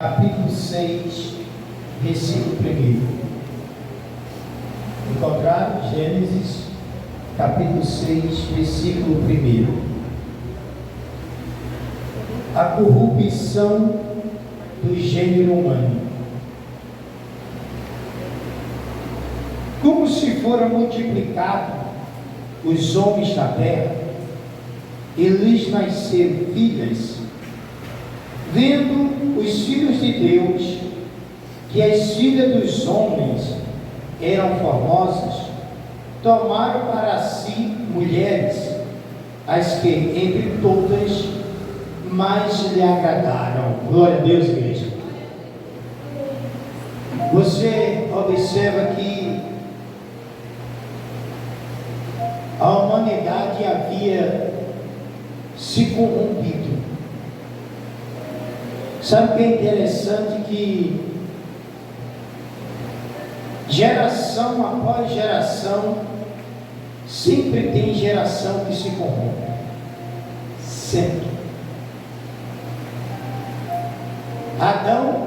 Capítulo 6, versículo 1. Encontraram? Gênesis, capítulo 6, versículo 1. A corrupção do gênero humano. Como se fora multiplicado os homens da terra, e lhes nasceram filhas, vendo os filhos de Deus que as filhas dos homens eram formosas, tomaram para si mulheres, as que entre todas mais lhe agradaram. Glória a Deus, igreja. Você observa que a humanidade havia se corrompido. Sabe o que é interessante? Que geração após geração sempre tem geração que se corrompe. Sempre. Adão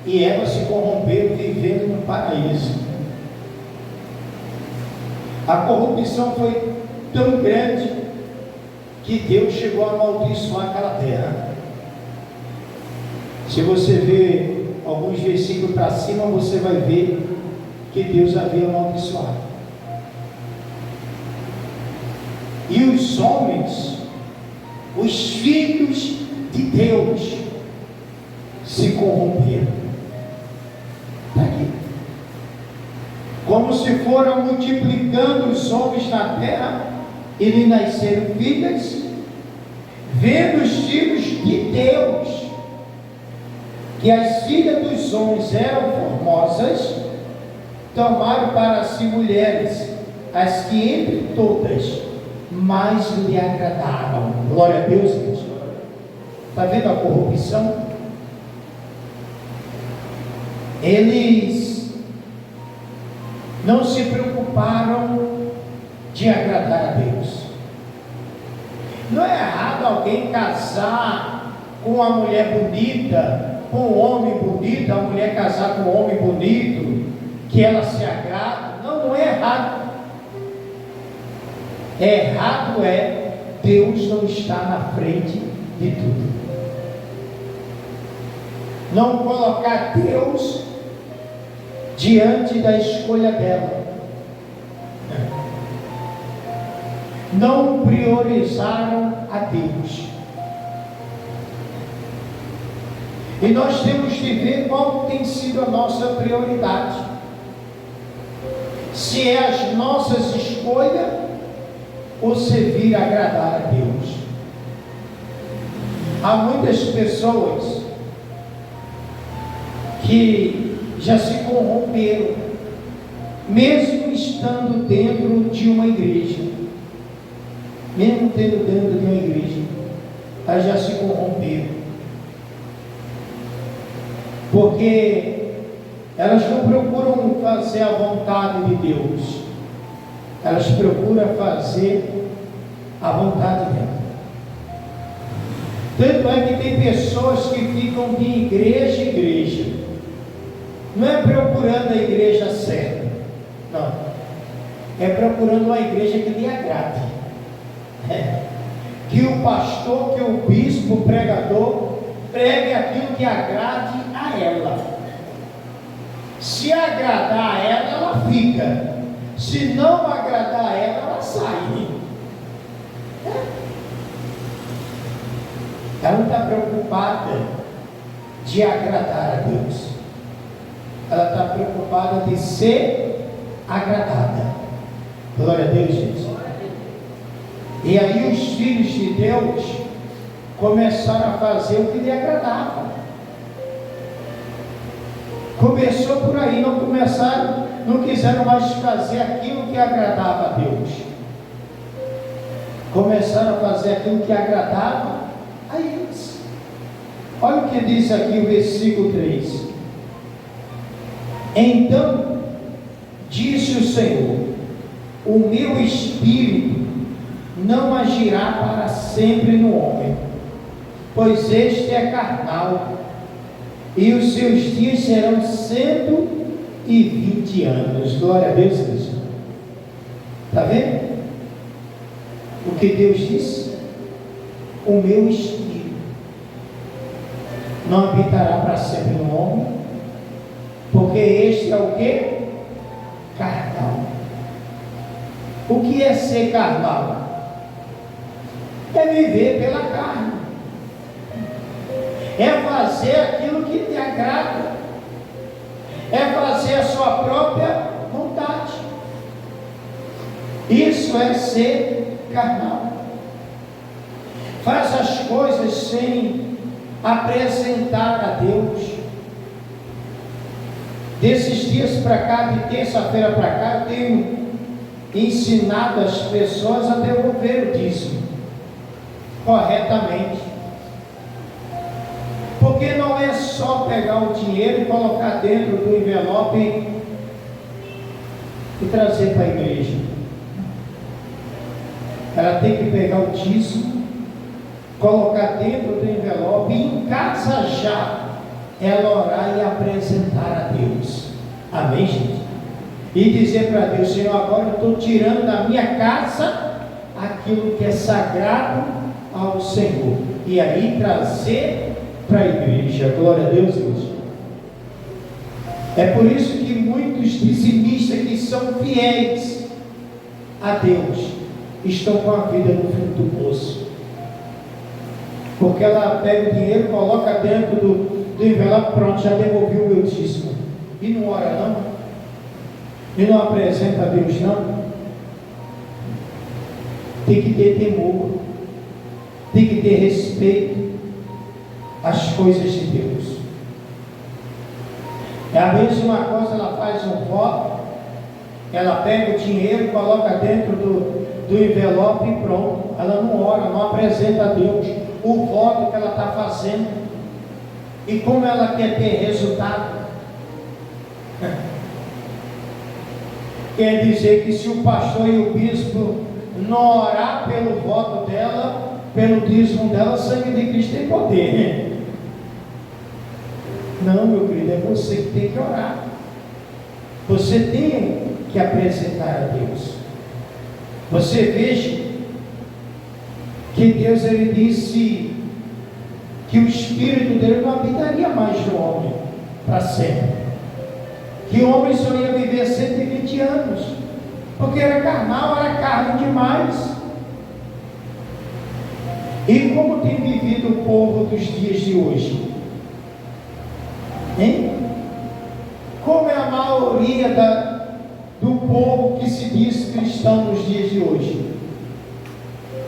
e Eva se corromperam vivendo no paraíso. A corrupção foi tão grande que Deus chegou a amaldiçoar aquela terra. Se você ver alguns versículos para cima, você vai ver que Deus havia amaldiçoado. E os homens, os filhos de Deus, se corromperam. Está aqui. Como se foram multiplicando os homens na terra, e lhe nasceram filhas, vendo os filhos de Deus que as filhas dos homens eram formosas, tomaram para si mulheres, as que entre todas mais lhe agradaram. Glória a Deus, Deus. Está vendo a corrupção? Eles não se preocuparam de agradar a Deus. Não é errado alguém casar com uma mulher bonita, com um homem bonito, a mulher casar com um homem bonito, que ela se agrada. Não é errado. Errado é Deus não estar na frente de tudo. Não colocar Deus diante da escolha dela. Não priorizaram a Deus. E nós temos que ver qual tem sido a nossa prioridade. Se é as nossas escolhas ou servir a agradar a Deus. Há muitas pessoas que já se corromperam, mesmo estando dentro de uma igreja. Mesmo tendo dentro de uma igreja, elas já se corromperam. Porque elas não procuram fazer a vontade de Deus, elas procuram fazer a vontade dela. Tanto é que tem pessoas que ficam de igreja em igreja, não é procurando a igreja certa, não, é procurando uma igreja que lhe agrade, que o pastor, que o bispo, o pregador pregue aquilo que agrade a ela. Se agradar a ela, ela fica. Se não agradar a ela, ela sai. Ela não está preocupada de agradar a Deus. Ela está preocupada de ser agradada. Glória a Deus, gente. E aí os filhos de Deus começaram a fazer o que lhe agradava. Começou por aí, não quiseram mais fazer aquilo que agradava a Deus. Começaram a fazer aquilo que agradava a eles. Olha o que diz aqui o versículo 3. Então disse o Senhor: o meu espírito não agirá para sempre no homem, pois este é carnal, e os seus dias serão 120 anos. Glória a Deus, Cristo. Está vendo? O que Deus disse? O meu espírito não habitará para sempre no homem, porque este é o que? Carnal. O que é ser carnal? É viver pela carne, é fazer aquilo que te agrada, é fazer a sua própria vontade. Isso é ser carnal. Faz as coisas sem apresentar a Deus. Desses dias para cá, de terça-feira para cá, eu tenho ensinado as pessoas a devolver o dízimo corretamente, porque não é só pegar o dinheiro e colocar dentro do envelope e trazer para a igreja. Ela tem que pegar o dízimo, colocar dentro do envelope e em casa já ela orar e apresentar a Deus. Amém, gente? E dizer para Deus: Senhor, agora eu estou tirando da minha casa aquilo que é sagrado ao Senhor, e aí trazer para a igreja. Glória a Deus, Deus. É por isso que muitos dizimistas que são fiéis a Deus estão com a vida no fundo do poço, porque ela pega o dinheiro, coloca dentro do envelope, pronto, já devolvi o meu dízimo, e não ora não, e não apresenta a Deus não. Tem que ter temor, tem que ter respeito às coisas de Deus. É a mesma coisa, ela faz um voto, ela pega o dinheiro, coloca dentro do envelope e pronto, ela não ora, não apresenta a Deus o voto que ela está fazendo. E como ela quer ter resultado? Quer dizer que se o pastor e o bispo não orar pelo voto dela, pelo dízimo dela, o sangue de Cristo tem poder. Não, meu querido, é você que tem que orar. Você tem que apresentar a Deus. Você veja que Deus, ele disse que o Espírito dele não habitaria mais no homem para sempre, que o homem só ia viver 120 anos, porque era carnal, era carne demais. E como tem vivido o povo dos dias de hoje? Hein? Como é a maioria do povo que se diz cristão nos dias de hoje?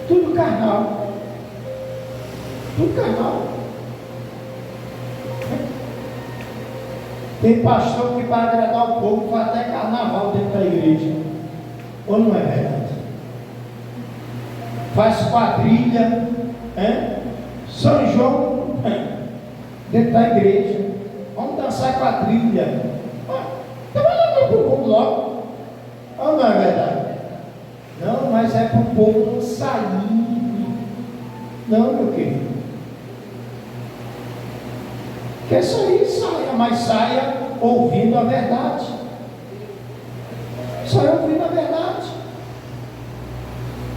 Tudo carnal. Tudo carnal. Tem pastor que, para agradar o povo, faz até carnaval dentro da igreja. Ou não é verdade? Faz quadrilha, São João, dentro da igreja. Vamos dançar quadrilha. Então vai lá para o povo logo. Ou não é verdade? Não, mas é para o povo não sair. Não, meu querido. Quer sair, saia, mas saia ouvindo a verdade. Saia ouvindo a verdade.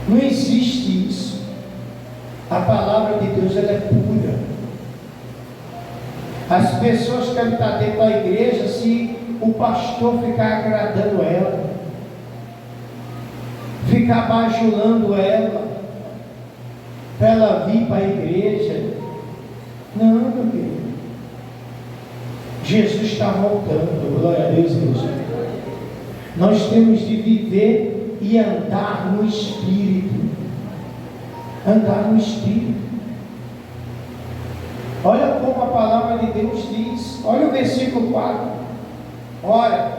Não existe isso. A palavra de Deus, ela é pura. As pessoas querem estar dentro da igreja se o pastor ficar agradando ela, ficar bajulando ela, para ela vir para a igreja. Não, meu querido. Jesus está voltando, glória a Deus, Deus. Nós temos de viver e andar no Espírito. Andar no Espírito. Olha como a palavra de Deus diz. Olha o versículo 4. Ora,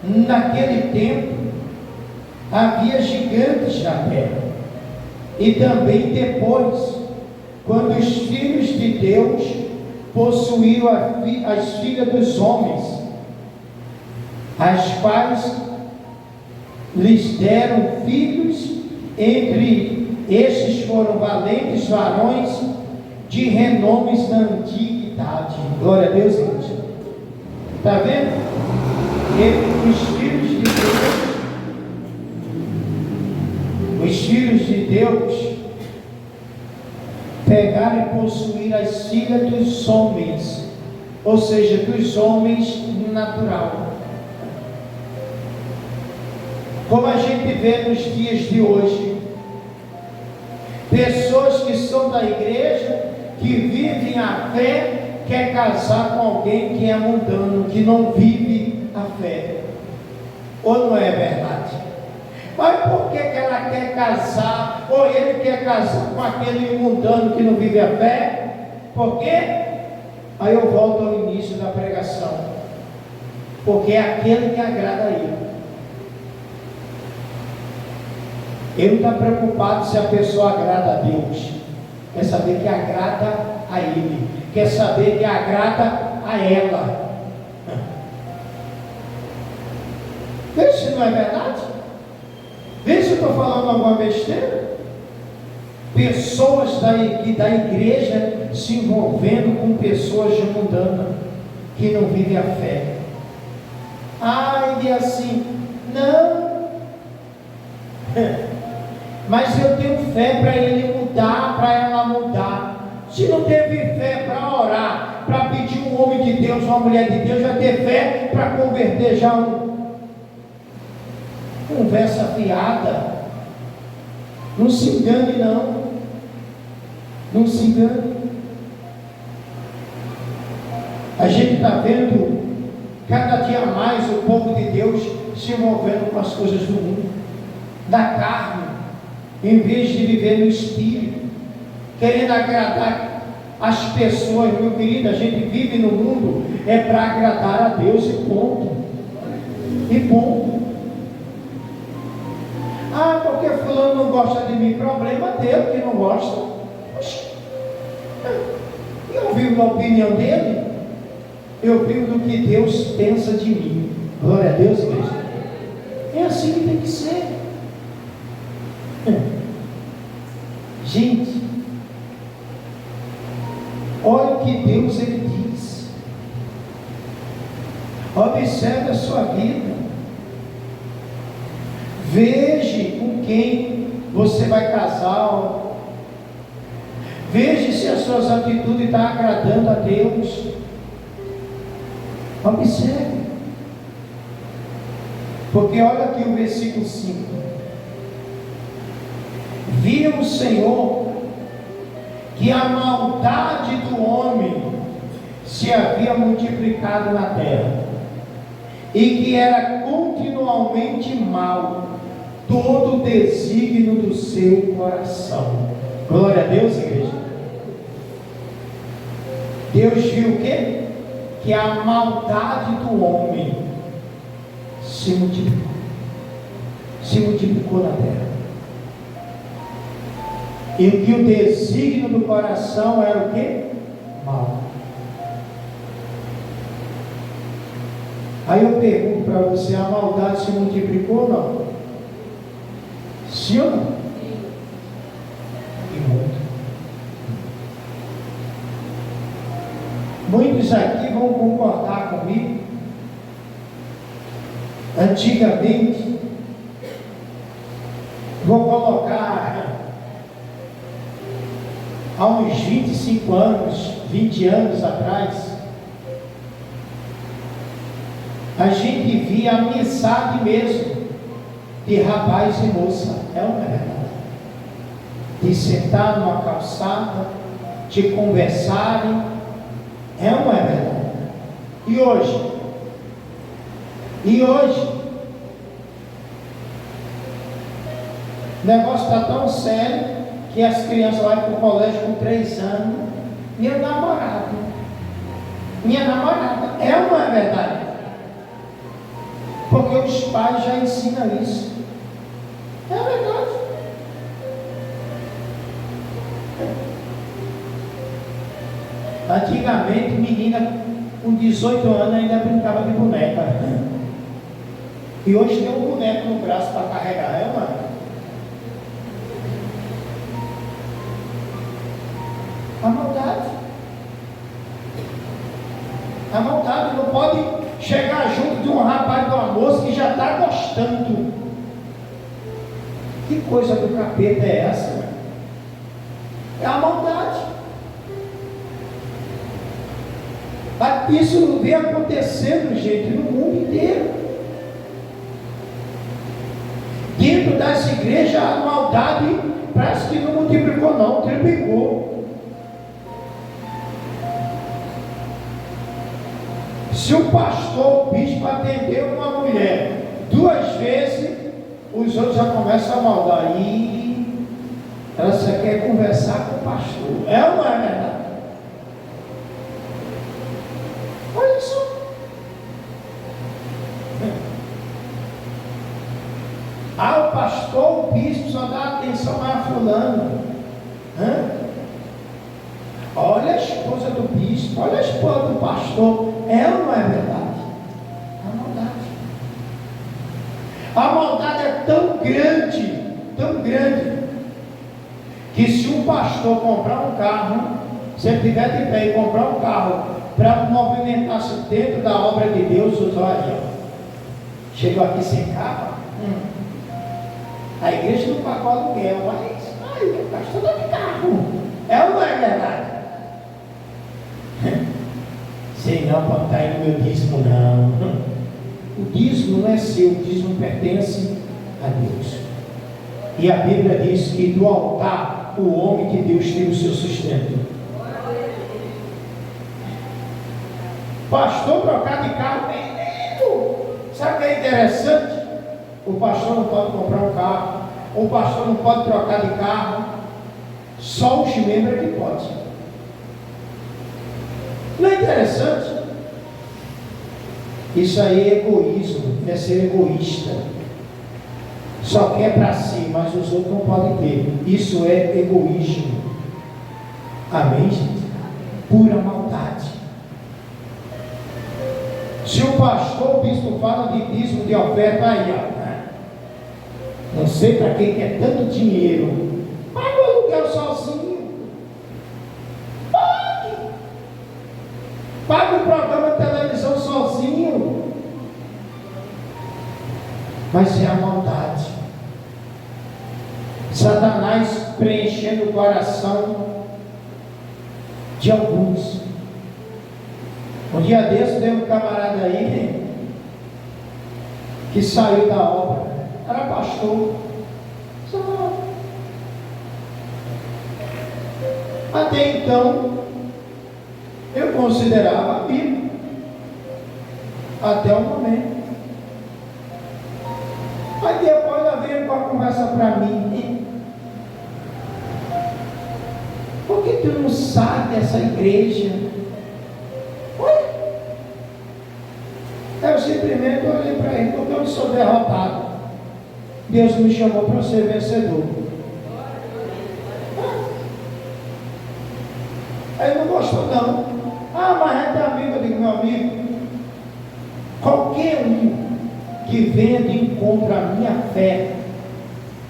naquele tempo havia gigantes na terra, e também depois, quando os filhos de Deus possuíram as filhas dos homens, as quais lhes deram filhos. Entre estes foram valentes varões de renomes da antiga iniquidade. Glória a Deus, igreja. Está vendo? Os filhos de Deus pegaram e possuíram as filhas dos homens, ou seja, dos homens natural. Como a gente vê nos dias de hoje, pessoas que são da igreja, que vivem a fé, quer casar com alguém que é mundano, que não vive a fé. Ou não é verdade? Mas por que ela quer casar, ou ele quer casar com aquele mundano que não vive a fé? Por quê? Aí eu volto ao início da pregação. Porque é aquele que agrada a ele. Ele não está preocupado se a pessoa agrada a Deus. Quer saber que agrada a ele. Quer saber que agrada a ela. Vê se não é verdade. Vê se eu estou falando alguma besteira. Pessoas da igreja se envolvendo com pessoas mundanas que não vivem a fé. Ele é assim. Não. Mas eu tenho fé para ele mudar, para ela mudar. Se não teve fé para orar, para pedir um homem de Deus, uma mulher de Deus, vai ter fé para converter já conversa fiada. Não se engane não. Não se engane. A gente está vendo cada dia mais o povo de Deus se envolvendo com as coisas do mundo, da carne, em vez de viver no Espírito, querendo agradar as pessoas. Meu querido, a gente vive no mundo é para agradar a Deus e ponto. E ponto. Porque fulano não gosta de mim, problema dele que não gosta. Eu vivo na opinião dele, eu vivo do que Deus pensa de mim. Glória a Deus, igreja. É assim que tem que ser. Gente, olha o que Deus ele diz. Observe a sua vida. Veja com quem você vai casar. Veja se as suas atitudes estão agradando a Deus. Observe. Porque olha aqui o versículo 5. Viu o Senhor que a maldade do homem se havia multiplicado na terra, e que era continuamente mal todo o desígnio do seu coração. Glória a Deus, igreja. Deus viu o quê? Que a maldade do homem se multiplicou na terra, e que o desígnio do coração era o quê? Mal. Aí eu pergunto para você, a maldade se multiplicou ou não? Sim ou não? E muito. Muitos aqui vão concordar comigo. Antigamente, vou colocar há uns 25 anos, 20 anos atrás, a gente via a amizade mesmo de rapaz e moça. É uma verdade. De sentar numa calçada, de conversarem. É uma verdade. E hoje? O negócio está tão sério que as crianças vão para o colégio com 3 anos. Minha namorada. É uma verdade. Porque os pais já ensinam isso. É verdade. Antigamente, menina com 18 anos ainda brincava de boneca. E hoje tem um boneco no braço para carregar. É uma. A maldade. A maldade não pode chegar junto de um rapaz, de uma moça que já está gostando. Que coisa do capeta é essa, né? É a maldade. Isso vem acontecendo, gente, no mundo inteiro. Dentro das igrejas, a maldade parece que não multiplicou, não, triplicou. Se o pastor, o bispo atendeu uma mulher 2 vezes, os outros já começam a maldar. E ela só quer conversar com o pastor. É ou não é verdade? Olha isso. O pastor, o bispo só dá atenção a fulano. Olha a esposa do bispo, olha a esposa do pastor. É ou não é verdade? A maldade. A maldade é tão grande, que se um pastor comprar um carro, se ele tiver de pé e comprar um carro para movimentar-se dentro da obra de Deus, os olhos, chegou aqui sem carro, a igreja não pagou aluguel, mas o pastor está de carro. É ou não é verdade? Sei não, para estar aí no meu dízimo, não. O dízimo não é seu, o dízimo pertence a Deus. E a Bíblia diz que do altar o homem de Deus tem o seu sustento. Pastor trocar de carro, menino. Sabe o que é interessante? O pastor não pode comprar um carro, o pastor não pode trocar de carro, só os membros que pode. Não é interessante? Isso aí é egoísmo, é ser egoísta. Só quer para si, mas os outros não podem ter. Isso é egoísmo. Amém, gente? Pura maldade. Se o pastor, o bispo fala de dízimo, de oferta, aí, não sei para quem quer tanto dinheiro. Paga o aluguel sozinho. Paga o programa de televisão sozinho. Mas é a maldade. Satanás preenchendo o coração de alguns. Um dia desse tem um camarada aí que saiu da obra, era pastor. Até então eu considerava a Bíblia, até o momento. Aí depois ela veio com a conversa para mim: por que tu não sai dessa igreja? Eu simplesmente olhei para ele, porque eu não sou derrotado. Deus me chamou para ser vencedor. Ele não gostou não. Mas é amigo. Eu digo: meu amigo, qualquer um que venha de encontro à minha fé,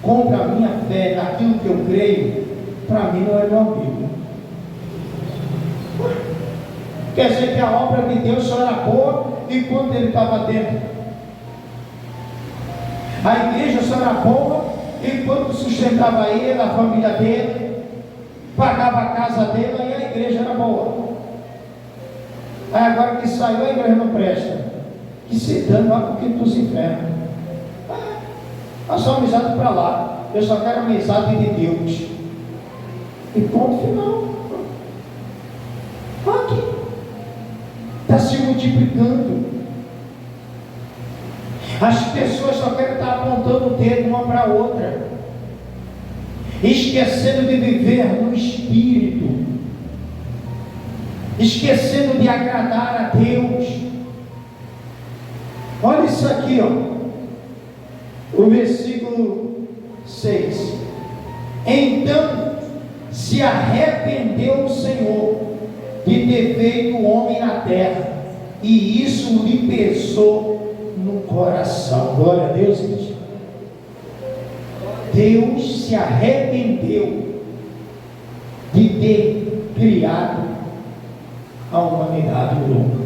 contra a minha fé, naquilo que eu creio, para mim não é meu amigo. Quer dizer que a obra de Deus só era boa enquanto ele estava dentro. A igreja só era boa enquanto sustentava ele, a família dele, pagava a casa dele, e a igreja era boa. Aí agora que saiu, a igreja não presta. Que se dane lá porque dos infernos. A sua amizade para lá. Eu só quero amizade de Deus. E ponto final. Aqui está se multiplicando. As pessoas só querem estar apontando o dedo uma para a outra, esquecendo de viver no Espírito, esquecendo de agradar a Deus. Olha isso aqui, o versículo 6. Então se arrependeu o Senhor de ter feito o homem na terra, e isso lhe pesou no coração. Glória a Deus, gente. Deus se arrependeu de ter criado a humanidade louca.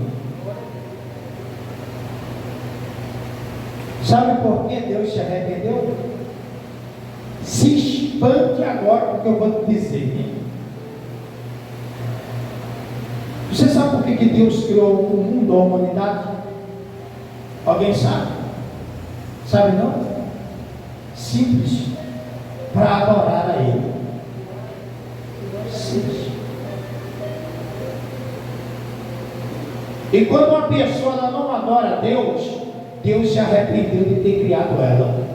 Sabe por que Deus se arrependeu? Se espante agora, porque eu vou te dizer. Você sabe por que Deus criou o mundo, a humanidade? Alguém sabe? Sabe não? Simples. Para adorar a Ele. Simples. E quando uma pessoa ela não adora a Deus, Deus se arrependeu de ter criado ela.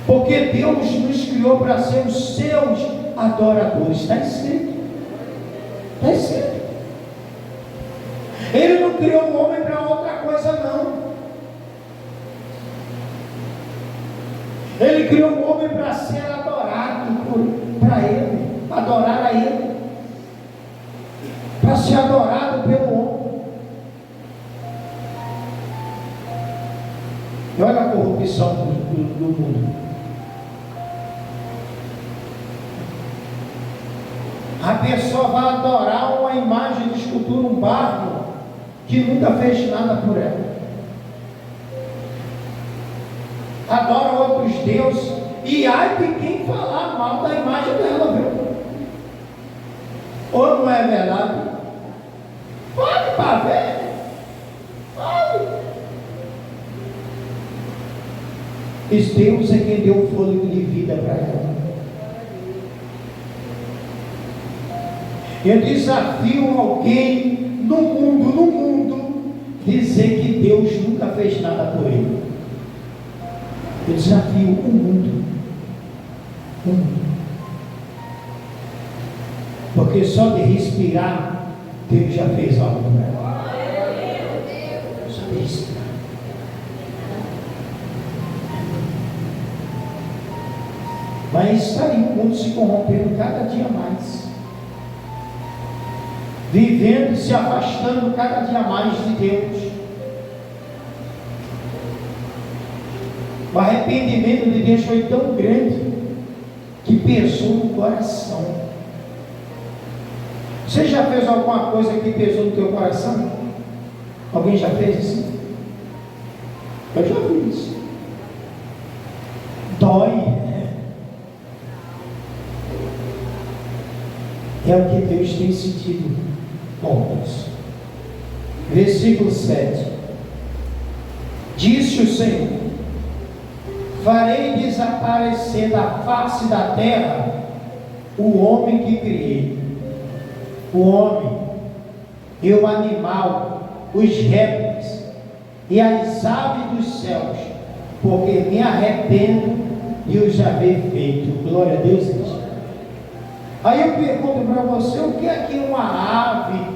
Porque Deus nos criou para ser os seus adoradores. Está escrito. Está escrito. Ele não criou o homem para outra coisa, não. Ele criou o homem para ser adorado para Ele, adorar a Ele, para ser adorado pelo homem. E olha a corrupção do mundo. A pessoa vai adorar uma imagem de escultura, um barro que nunca fez nada por ela. Adora outros deuses. E ai de quem falar mal da imagem dela, viu? Ou não é verdade? Pode para ver. Pode. Esse Deus é quem deu o fôlego de vida para ela. Eu desafio alguém no mundo, dizer que Deus nunca fez nada por ele. Eu desafio o mundo. Porque só de respirar, Deus já fez algo por ela. Só de respirar. Mas está em mundo se corrompendo cada dia mais. Vivendo e se afastando cada dia mais de Deus. O arrependimento de Deus foi tão grande que pesou no coração. Você já fez alguma coisa que pesou no teu coração? Alguém já fez isso? Eu já fiz. Dói. É o que Deus tem sentido com nós. Versículo 7. Disse o Senhor: farei desaparecer da face da terra o homem que criei, o homem e o animal, os répteis e as aves dos céus, porque me arrependo de os haver feito. Glória a Deus, gente. Aí eu pergunto para você, o que é que uma ave,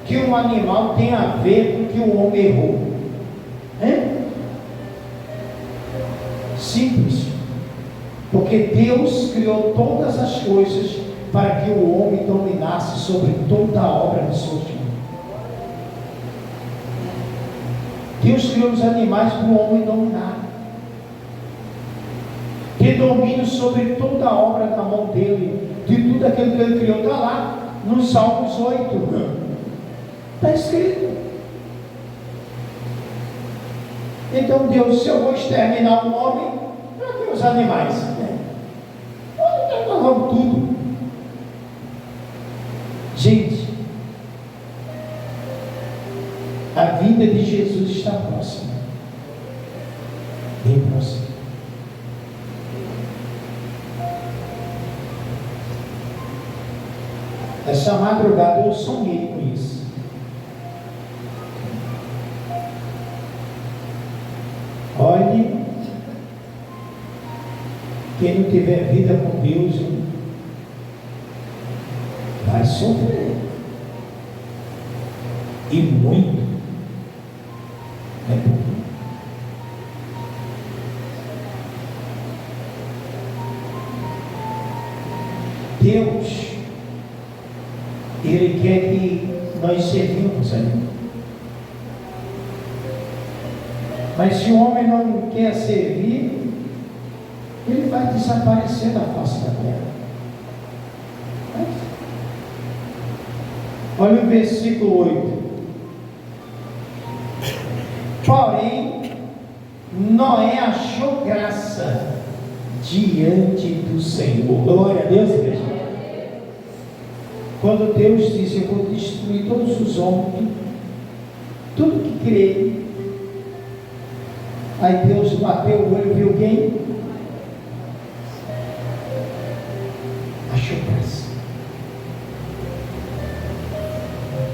que um animal tem a ver com que o homem errou? Simples. Porque Deus criou todas as coisas para que o homem dominasse sobre toda a obra de suas mãos. Deus criou os animais para o homem dominar. Ter domínio sobre toda a obra da mão dele, de tudo aquilo que ele criou. Está lá no Salmos 8. Está escrito. Então Deus, se eu vou exterminar o homem, para que os animais? Pode terminar logo tudo. Gente, a vinda de Jesus está próxima. Bem próxima. Essa madrugada eu sonhei com isso. Olhe, quem não tiver vida com Deus vai sofrer. E muito. É pouco. Deus, Ele quer que nós servimos a Ele. Mas se o homem não quer servir, ele vai desaparecer da face da terra. Olha o versículo 8. Noé achou graça diante do Senhor. Glória a Deus, igreja. Quando Deus disse: eu vou destruir todos os homens, tudo que criei. Aí Deus bateu o olho e viu quem? Achou graça.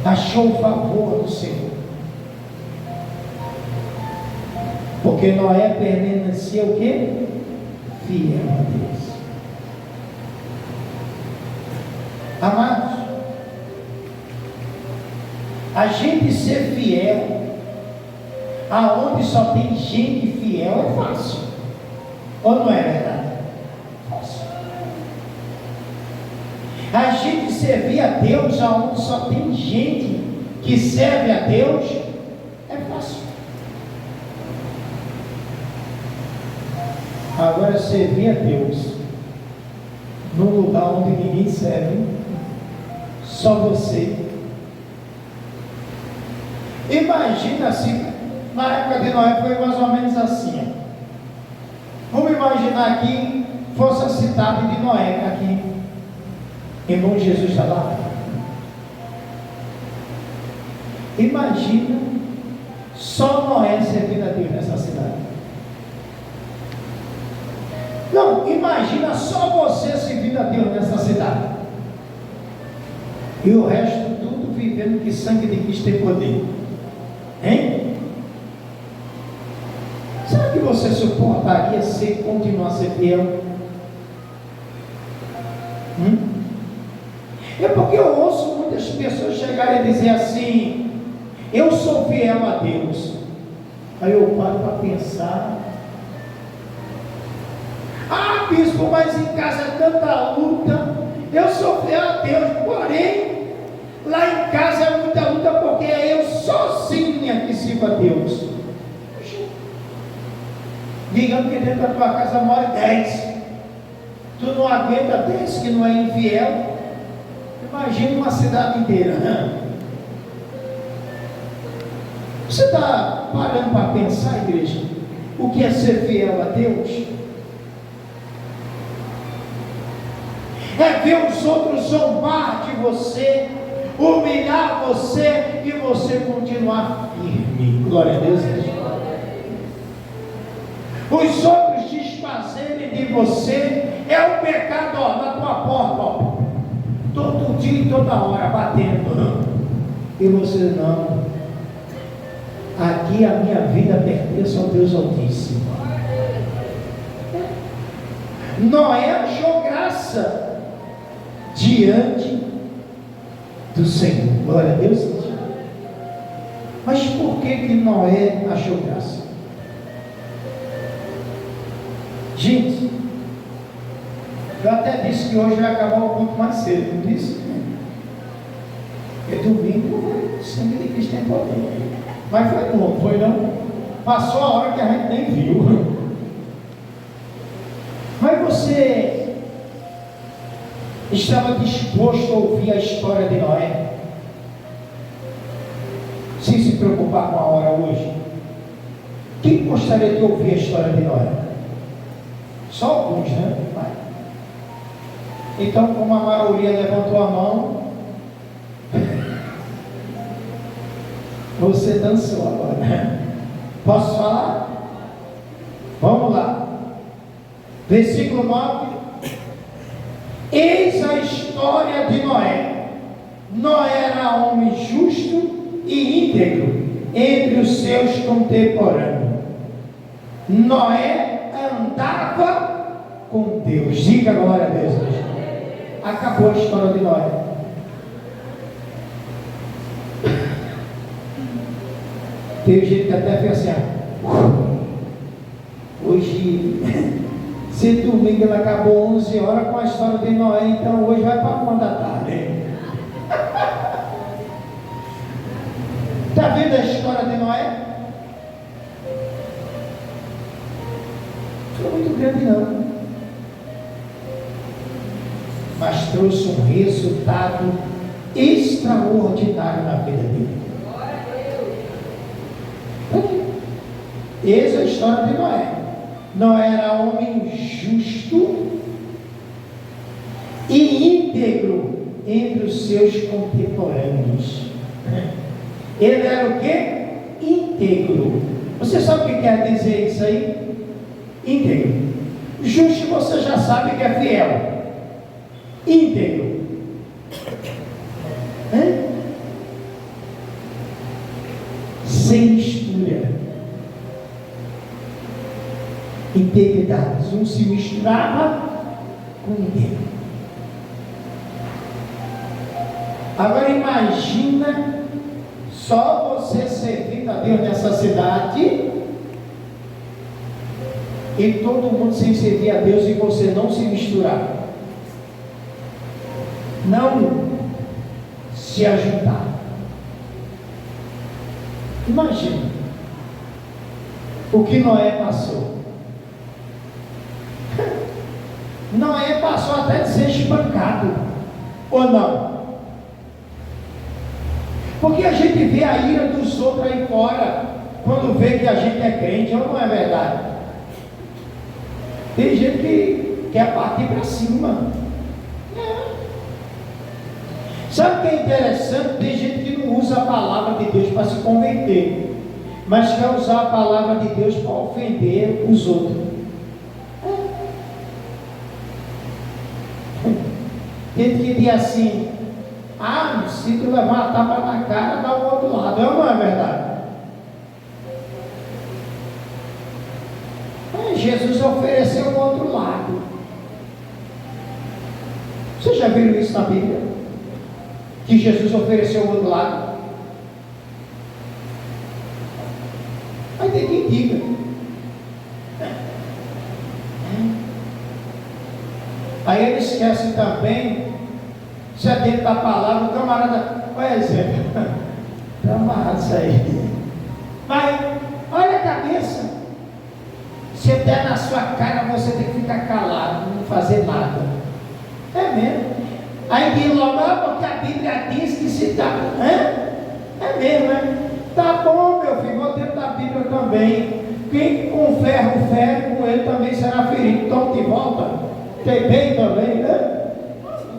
Achou o favor do Senhor. Porque Noé permanecia o quê? Fiel a Deus. Amados, a gente ser fiel aonde só tem gente fiel é fácil. Ou não é verdade? Fácil. A gente servir a Deus aonde só tem gente que serve a Deus é fácil. Agora, servir a Deus num lugar onde ninguém serve, só você. Imagina assim, na época de Noé foi mais ou menos assim. Vamos imaginar aqui, fosse a cidade de Noé, aqui, irmão Jesus está lá. Imagina só Noé servindo a Deus nessa cidade. Não, imagina só você servindo a Deus nessa cidade. E o resto tudo vivendo que sangue de Cristo tem poder. Hein? Será que você suportaria continuar a ser fiel? É porque eu ouço muitas pessoas chegarem e dizer assim: eu sou fiel a Deus. Aí eu paro para pensar: ah, bispo, mas em casa é tanta luta. Eu sou fiel a Deus, porém lá em casa é muita luta, porque é eu sozinha que sirvo a Deus. Digamos que dentro da tua casa mora 10. Tu não aguenta 10 que não é infiel. Imagina uma cidade inteira, né? Você está parando para pensar, igreja, o que é ser fiel a Deus? É ver os outros zombar de você, humilhar você e você continuar firme. Glória a Deus. Os outros desfazerem de você é o pecado, ó, na tua porta, ó, todo dia e toda hora batendo. E você não. Aqui a minha vida pertence ao Deus Altíssimo. Noé achou graça diante do Senhor. Glória a Deus. Mas por que Noé achou graça? Gente, eu até disse que hoje vai acabar o culto mais cedo, não disse? É domingo, o sangue de Cristo tem poder. Mas foi bom, foi não? Passou a hora que a gente nem viu. Mas você estava disposto a ouvir a história de Noé? Sem se preocupar com a hora hoje? Quem gostaria de ouvir a história de Noé? Só alguns, né? Vai. Então, como a maioria levantou a mão, você dançou agora. Posso falar? Vamos lá. Versículo 9. Eis a história de Noé. Noé era homem justo e íntegro entre os seus contemporâneos. Noé andava com Deus. Diga glória a Deus. Acabou a história de Noé. Teve gente que até fez assim: hoje, se domingo ela acabou 11 horas com a história de Noé, então hoje vai para quando da tarde. Está vendo a história de Noé? Não foi muito grande não, mas trouxe um resultado extraordinário na vida dele. Essa é a história de Noé. Noé era homem justo e íntegro entre os seus contemporâneos. Ele era o quê? Íntegro. Você sabe o que quer dizer isso aí? Íntegro. Justo você já sabe que é fiel. Íntegro. Sem mistura. Integridade. Um se misturava com ninguém. Agora imagina só você servindo a Deus nessa cidade e todo mundo sem servir a Deus e você não se misturar, não se ajudar. Imagina o que Noé passou. Noé passou até de ser espancado, ou não? Porque a gente vê a ira dos outros aí fora, quando vê que a gente é crente, ou não é verdade? Tem gente que quer partir para cima. Sabe o que é interessante? Tem gente que não usa a palavra de Deus para se converter, mas quer usar a palavra de Deus para ofender os outros. Tem gente que diz assim: se tu levar uma tapa na cara, dá o outro lado. Não é verdade? Jesus ofereceu o outro lado. Vocês já viram isso na Bíblia? Que Jesus ofereceu o outro lado? Aí tem quem diga. Aí ele esquece também, se é dentro da palavra, o camarada, olha exemplo, está amarrado isso aí. Mas olha a cabeça. Se der na sua cara, você tem que ficar calado, não fazer nada. É mesmo. Aí diz logo, porque a Bíblia diz que se dá. É mesmo, né? Tá bom, meu filho, vou dentro da Bíblia também. Quem com ferro fere, com ele também será ferido. Então de volta. Tem bem também, né?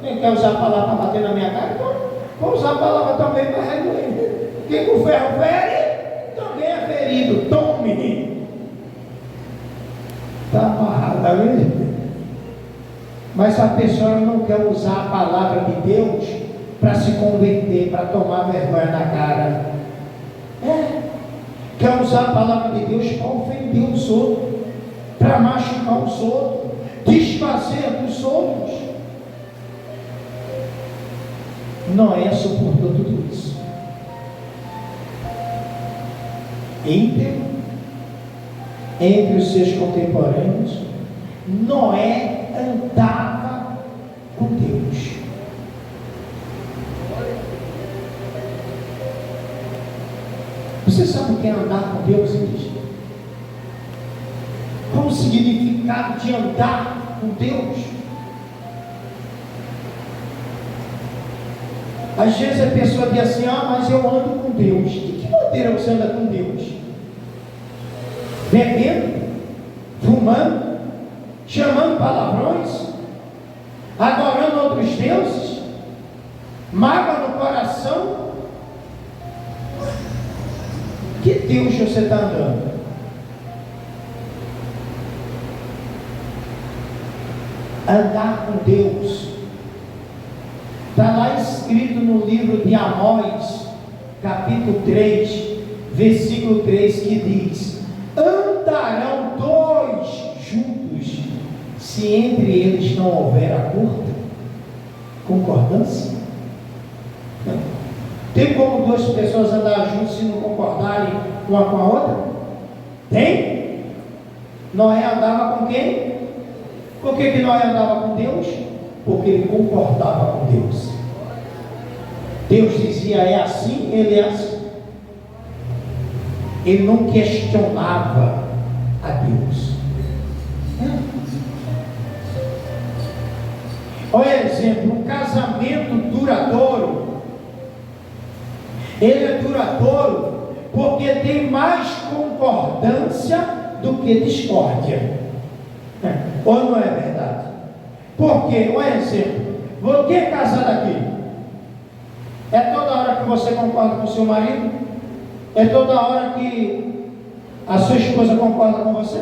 Quem quer usar a palavra para bater na minha cara? Então, vou usar a palavra também para redoer. Quem com ferro fere, também é ferido. Tome. Está amarrado, tá vendo? Mas a pessoa não quer usar a palavra de Deus para se converter, para tomar vergonha na cara. Quer usar a palavra de Deus para ofender os outros, para machucar os outros, desfazer dos outros. Noé suportou tudo isso. Entre os seus contemporâneos, Noé andava com Deus. Você sabe o que é andar com Deus, igreja? Qual o significado de andar com Deus? Às vezes a pessoa diz assim: mas eu ando com Deus. De que maneira você anda com Deus? Bebendo, fumando, chamando palavrões, adorando outros deuses, mágoa no coração. Que Deus você está andando? Andar com Deus está lá escrito no livro de Amós, capítulo 3, versículo 3, que diz: andarão dois juntos, se entre eles não houver acordo? Concordância? Não. Tem como duas pessoas andar juntas se não concordarem uma com a outra? Tem? Noé andava com quem? Por que Noé andava com Deus? Porque ele concordava com Deus. Deus dizia: é assim, ele é assim. Ele não questionava a Deus. Olha exemplo, um casamento duradouro. Ele é duradouro porque tem mais concordância do que discórdia. Ou não é verdade? Porque, um exemplo, você é casado aqui, é toda hora que você concorda com o seu marido? É toda hora que a sua esposa concorda com você?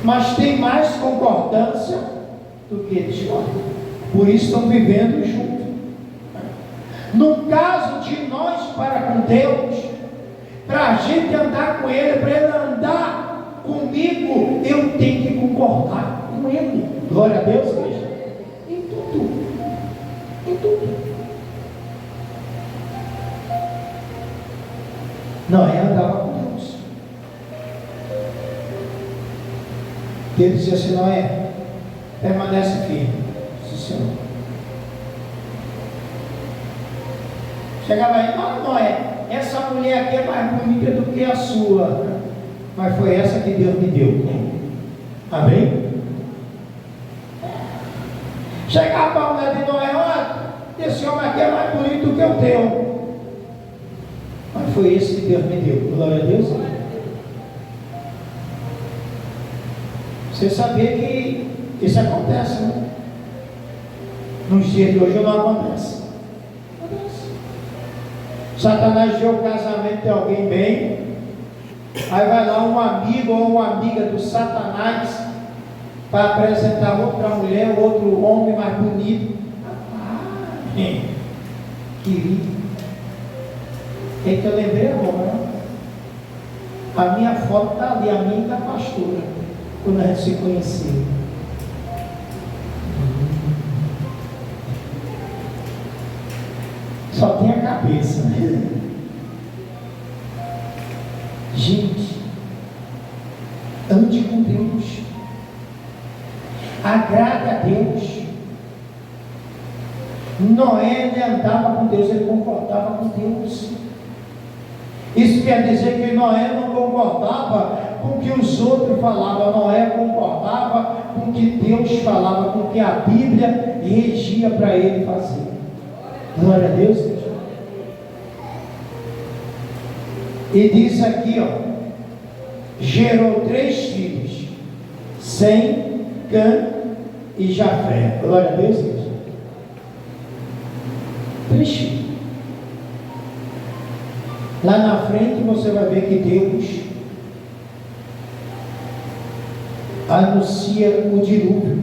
Mas tem mais concordância do que discórdia. Por isso estão vivendo juntos. No caso de nós para com Deus, para a gente andar com Ele, para Ele andar comigo, eu tenho que concordar com Ele. Glória a Deus, igreja. Em tudo. Em tudo. Noé andava com Deus. Ele dizia assim: Noé, permanece firme. Sim, Senhor. Chegava aí: não, Noé, essa mulher aqui é mais bonita do que a sua. Mas foi essa que Deus me deu. Amém? Chegava para a mulher de Noé: olha, esse homem aqui é mais bonito do que o teu. Mas foi esse que Deus me deu. Glória a Deus. Você sabia que isso acontece, né? Nos dias de hoje não acontece. Satanás vê o casamento de alguém bem, aí vai lá um amigo ou uma amiga do Satanás para apresentar outra mulher, outro homem mais bonito. Querido, é que eu lembrei agora, a minha foto está ali, a minha e da pastora, quando a gente se conheceu. Só tem a cabeça, né? Gente, ande com Deus, agrada a Deus. Noé, ele andava com Deus, ele concordava com Deus. Isso quer dizer que Noé não concordava com o que os outros falavam. Noé concordava com o que Deus falava, com o que a Bíblia regia para ele fazer. Glória a Deus. E diz aqui, ó, gerou 3 filhos, Sem, Cã e Jafé. Glória a Deus. 3 filhos. Lá na frente você vai ver que Deus anuncia o dilúvio,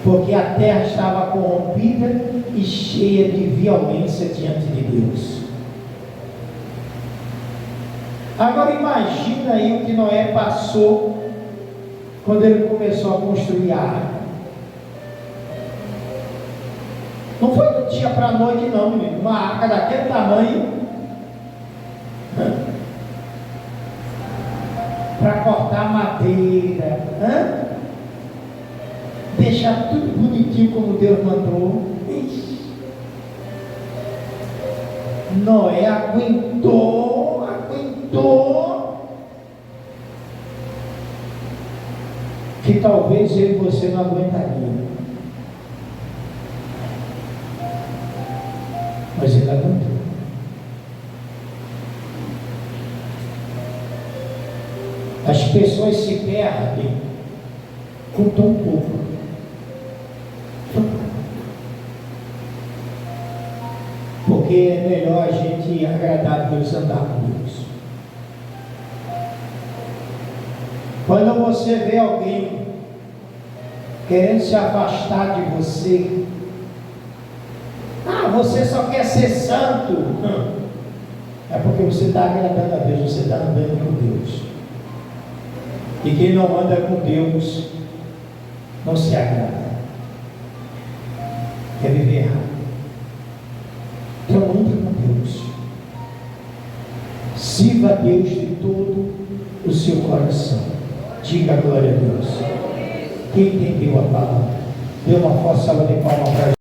porque a terra estava corrompida e cheia de violência diante de Deus. Agora imagina aí o que Noé passou quando ele começou a construir a arca. Não foi do dia para a noite não, menino. Uma arca daquele tamanho, para cortar madeira, deixar tudo bonitinho como Deus mandou. Noé aguentou, que talvez eu e você não aguentaria. Mas ele aguentou. As pessoas se perdem com tão pouco. Porque é melhor a gente agradar a Deus, andar com Deus. Quando você vê alguém querendo se afastar de você, você só quer ser santo, é porque você está agradando a Deus, você está andando com Deus. E quem não anda com Deus não se agrada, quer viver errado. Então ande com Deus, sirva a Deus de todo o seu coração. Diga glória a Deus. Quem entendeu a palavra, dê uma forte salva de palmas para